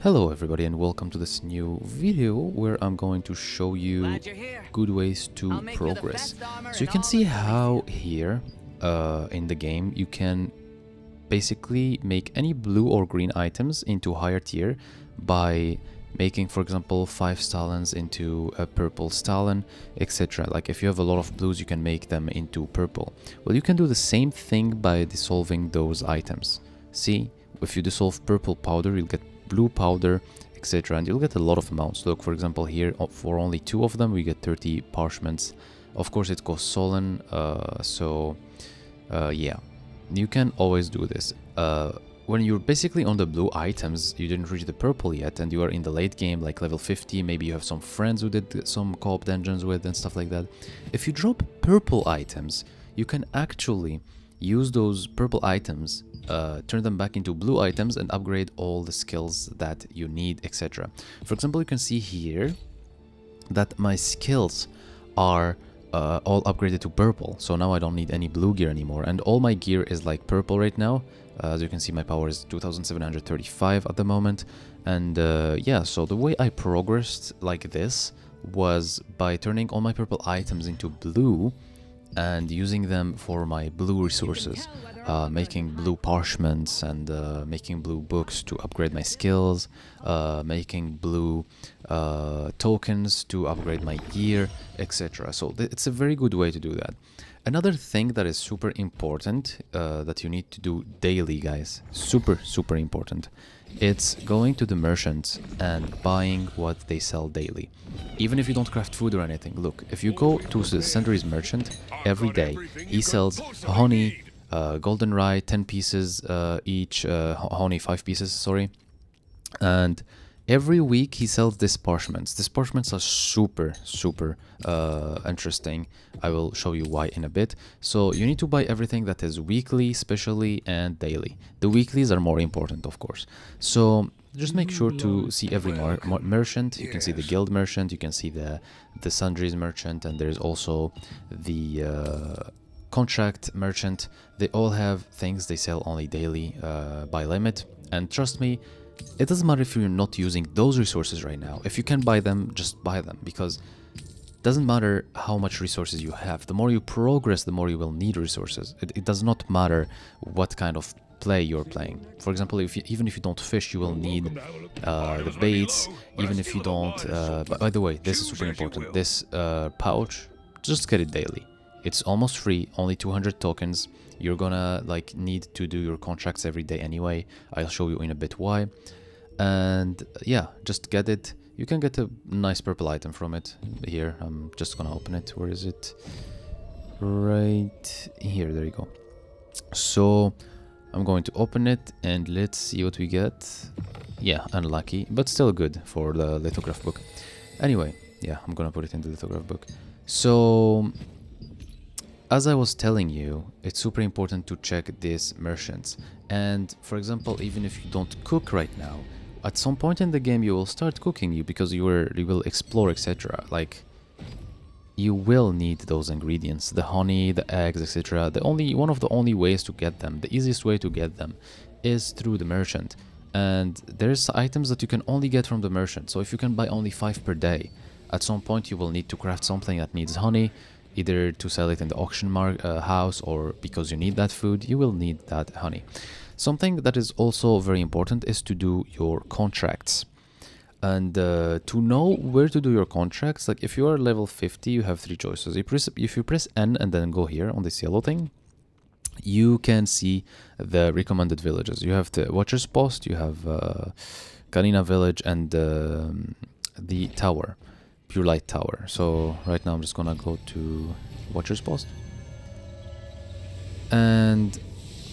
Hello everybody and welcome to this new video where I'm going to show you good ways to progress. So you can see how here in the game you can basically make any blue or green items into higher tier by making, for example, 5 stallions into a purple stallion, etc. Like if you have a lot of blues, you can make them into purple. Well, you can do the same thing by dissolving those items. See, if you dissolve purple powder, you'll get blue powder, etc. And you'll get a lot of amounts. Look, for example, here for only 2 of them, we get 30 parchments. Of course, it costs Solon, yeah, you can always do this. When you're basically on the blue items, you didn't reach the purple yet, and you are in the late game, like level 50, maybe you have some friends who did some co-op dungeons with and stuff like that. If you drop purple items, you can actually use those purple items, turn them back into blue items and upgrade all the skills that you need, etc. For example, you can see here that my skills are all upgraded to purple, so now I don't need any blue gear anymore, and all my gear is like purple right now. As you can see, my power is 2735 at the moment, and yeah, so the way I progressed like this was by turning all my purple items into blue and using them for my blue resources, making blue parchments and making blue books to upgrade my skills, making blue tokens to upgrade my gear, etc. So it's a very good way to do that. Another thing that is super important that you need to do daily, guys, super important, it's going to the merchants and buying what they sell daily. Even if you don't craft food or anything, look, if you go to the Sentry's merchant every day, he sells honey, golden rye, 10 pieces each, honey 5 pieces, sorry, and every week he sells these parchments. These parchments are super interesting. I will show you why in a bit. So you need to buy everything that is weekly, specially, and daily. The weeklies are more important, of course. So just make sure to see every merchant. You can see the guild merchant, you can see the sundries merchant, and there's also the contract merchant. They all have things they sell only daily by limit, and trust me, it doesn't matter if you're not using those resources right now. If you can buy them, just buy them, because it doesn't matter how much resources you have. The more you progress, the more you will need resources. It does not matter what kind of play you're playing. For example, even if you don't fish, you will need the baits. Even if you don't... by the way, this is super important. This pouch, just get it daily. It's almost free, only 200 tokens. You're gonna like need to do your contracts every day anyway. I'll show you in a bit why. And yeah, just get it. You can get a nice purple item from it. Here, I'm just gonna open it. Where is it? Right here, there you go. So I'm going to open it and let's see what we get. Yeah, unlucky, but still good for the lithograph book. Anyway, yeah, I'm gonna put it in the lithograph book. So as I was telling you, it's super important to check these merchants. And for example, even if you don't cook right now, at some point in the game you will start cooking because you will explore, etc. Like, you will need those ingredients, the honey, the eggs, etc. One of the only ways to get them, the easiest way to get them, is through the merchant. And there's items that you can only get from the merchant. So if you can buy only 5 per day, at some point you will need to craft something that needs honey, either to sell it in the auction house, or because you need that food, you will need that honey. Something that is also very important is to do your contracts. And to know where to do your contracts, like if you are level 50, you have 3 choices. If you press N and then go here on this yellow thing, you can see the recommended villages. You have the Watcher's Post, you have Karina Village, and the tower. Pure Light Tower. So right now I'm just gonna go to Watcher's Post, and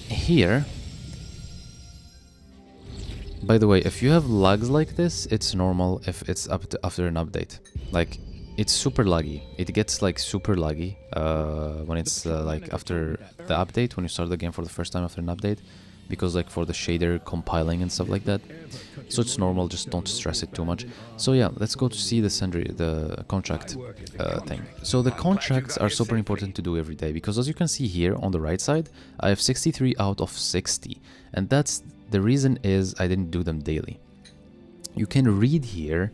here, by the way, if you have lags like this, it's normal if it's after an update. Like, it's super laggy. It gets like super laggy when it's like after the update, when you start the game for the first time after an update, because like for the shader compiling and stuff like that. So it's normal, just don't stress it too much. So yeah, let's go to see the contract thing. So the contracts are super important to do every day, because as you can see here on the right side, I have 63 out of 60, and that's the reason is I didn't do them daily. you can read here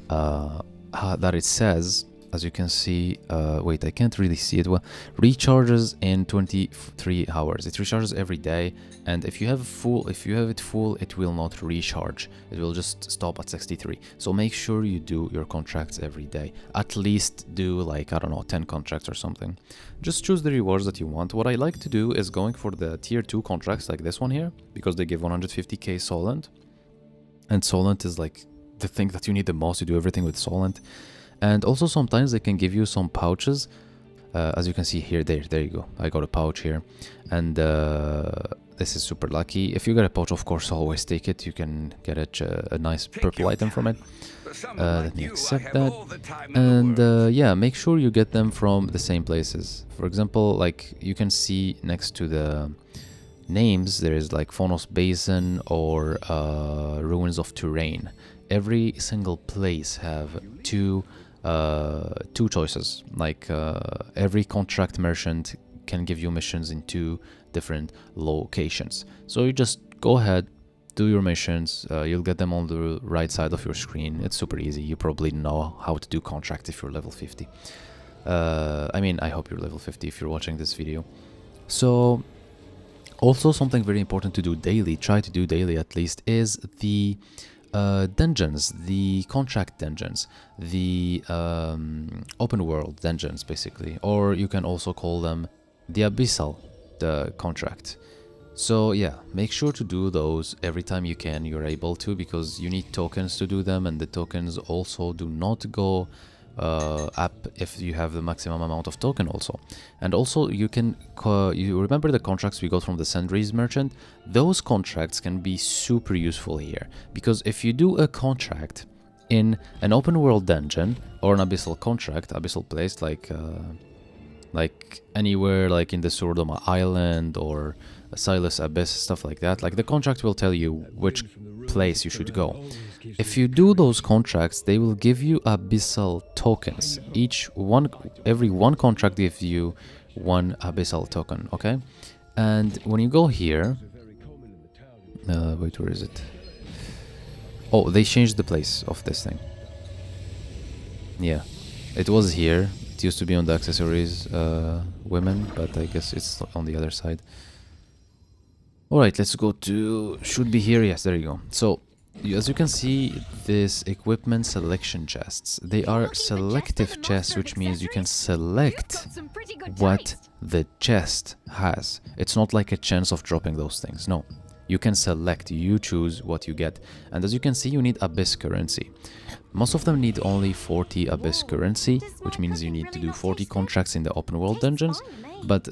that it says, as you can see, wait, I can't really see it well, recharges in 23 hours. It recharges every day, and if you have it full, it will not recharge. It will just stop at 63. So make sure you do your contracts every day. At least do, like, I don't know, 10 contracts or something. Just choose the rewards that you want. What I like to do is going for the tier 2 contracts like this one here, because they give 150k Solent, and Solent is like the thing that you need the most. You do everything with Solent. And also sometimes they can give you some pouches, as you can see here. There you go, I got a pouch here, and this is super lucky. If you get a pouch, of course, always take it. You can get a nice purple item from it. Let me accept that. And yeah, make sure you get them from the same places. For example, like you can see next to the names, there is like Phonos Basin or Ruins of Terrain. Every single place have two choices. Like every contract merchant can give you missions in 2 different locations. So you just go ahead, do your missions. You'll get them on the right side of your screen. It's super easy. You probably know how to do contracts if you're level 50. I mean, I hope you're level 50 if you're watching this video. So also something very important to do daily, try to do daily at least, is the dungeons, the contract dungeons, the open world dungeons basically, or you can also call them the abyssal contract. So yeah, make sure to do those every time you can, you're able to, because you need tokens to do them, and the tokens also do not go up if you have the maximum amount of token also. And also you can you remember the contracts we got from the Sendries merchant? Those contracts can be super useful here, because if you do a contract in an open world dungeon or an abyssal contract, abyssal place, like anywhere, like in the Sordoma Island or Silas Abyss, stuff like that, like the contract will tell you which place you should go. If you do those contracts, they will give you abyssal tokens. Every one contract gives you 1 abyssal token, okay? And when you go here, wait, where is it? Oh, they changed the place of this thing. Yeah, it was here. It used to be on the accessories women, but I guess it's on the other side. Alright, let's go to... should be here, yes, there you go. So, as you can see, this equipment selection chests, they are selective chests, which means you can select what the chest has. It's not like a chance of dropping those things, no. You can select, you choose what you get. And as you can see, you need Abyss currency. Most of them need only 40 Abyss currency, which means you need to do 40 contracts in the open world dungeons. But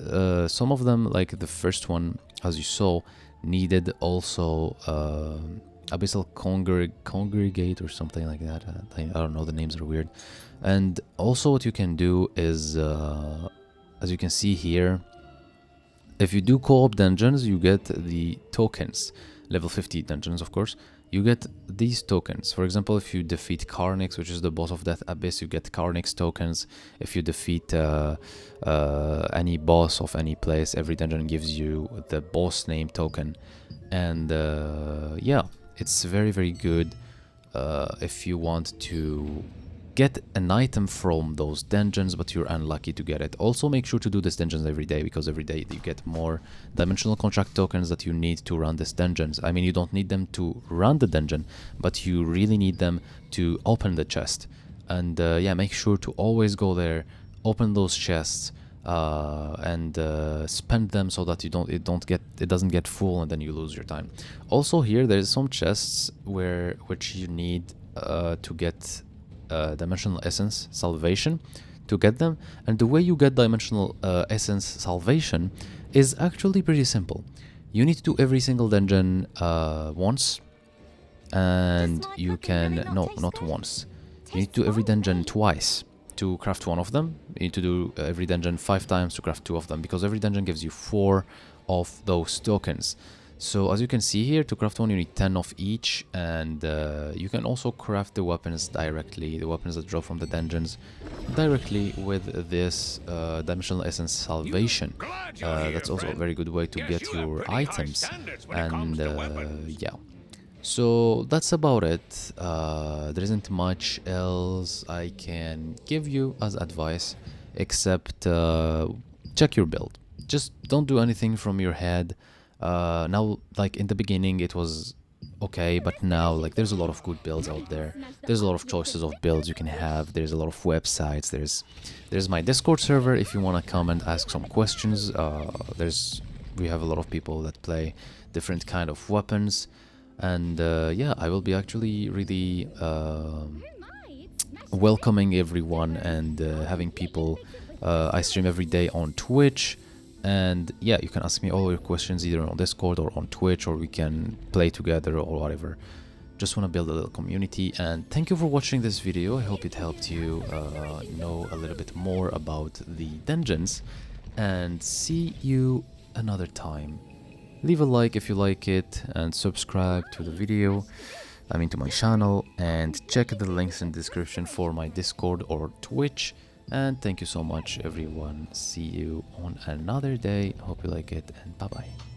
some of them, like the first one, as you saw, needed also Abyssal Congregate or something like that. I don't know, the names are weird. And also what you can do is, as you can see here, if you do co-op dungeons, you get the tokens. Level 50 dungeons, of course. You get these tokens. For example, if you defeat Carnix, which is the boss of Death Abyss, you get Carnix tokens. If you defeat any boss of any place, every dungeon gives you the boss name token. And yeah, it's very, very good if you want to get an item from those dungeons, but you're unlucky to get it. Also, make sure to do these dungeons every day, because every day you get more dimensional contract tokens that you need to run these dungeons. I mean, you don't need them to run the dungeon, but you really need them to open the chest. And yeah, make sure to always go there, open those chests, and spend them so that it doesn't get full and then you lose your time. Also, here there's some chests which you need to get Dimensional Essence Salvation to get them, and the way you get Dimensional Essence Salvation is actually pretty simple. You need to do every single dungeon once, and you can... no, not once. You need to do every dungeon twice to craft one of them. You need to do every dungeon 5 times to craft 2 of them, because every dungeon gives you 4 of those tokens. So as you can see here, to craft one you need 10 of each, and you can also craft the weapons directly, the weapons that drop from the dungeons, directly with this Dimensional Essence Salvation. That's also a very good way to get your items, and yeah. So that's about it. There isn't much else I can give you as advice except check your build. Just don't do anything from your head. Now, like in the beginning, it was okay, but now, like, there's a lot of good builds out there. There's a lot of choices of builds you can have. There's a lot of websites. There's my Discord server if you want to come and ask some questions. We have a lot of people that play different kind of weapons, and yeah, I will be actually really welcoming everyone and having people. I stream every day on Twitch, and yeah, you can ask me all your questions either on Discord or on Twitch, or we can play together or whatever. Just want to build a little community, and thank you for watching this video. I hope it helped you know a little bit more about the dungeons, and see you another time. Leave a like if you like it, and subscribe to the video, to my channel, and check the links in the description for my Discord or Twitch. And thank you so much, everyone. See you on another day. Hope you like it, and bye bye.